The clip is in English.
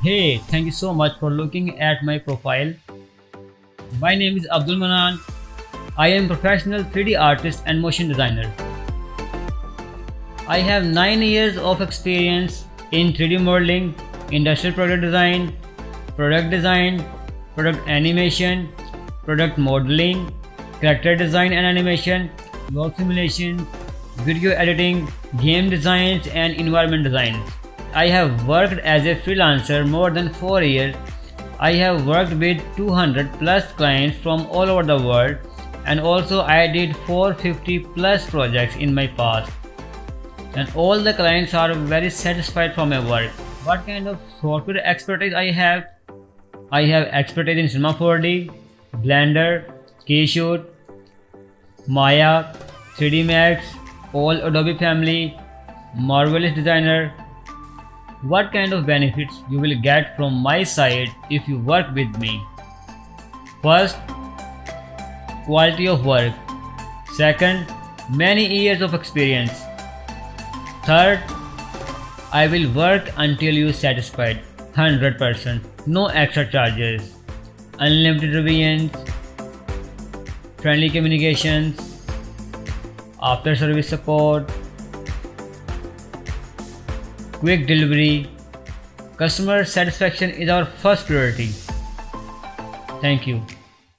Hey, thank you so much for looking at my profile. My name is Abdul Manan. I am professional 3D artist and motion designer. I have 9 years of experience in 3D modeling, industrial product design, product animation, product modeling, character design and animation, work simulations, video editing, game designs and environment designs. I have worked as a freelancer more than 4 years. I have worked with 200 plus clients from all over the world, and also I did 450 plus projects in my past. And all the clients are very satisfied from my work. What kind of software expertise I have? I have expertise in Cinema 4D, Blender, Keyshot, Maya, 3D Max, all Adobe family, Marvelous Designer. What kind of benefits you will get from my side if you work with me? First, quality of work. Second, many years of experience. Third, I will work until you satisfied 100%. No extra charges. Unlimited revisions. Friendly communications. After service support. Quick delivery. Customer satisfaction is our first priority. Thank you.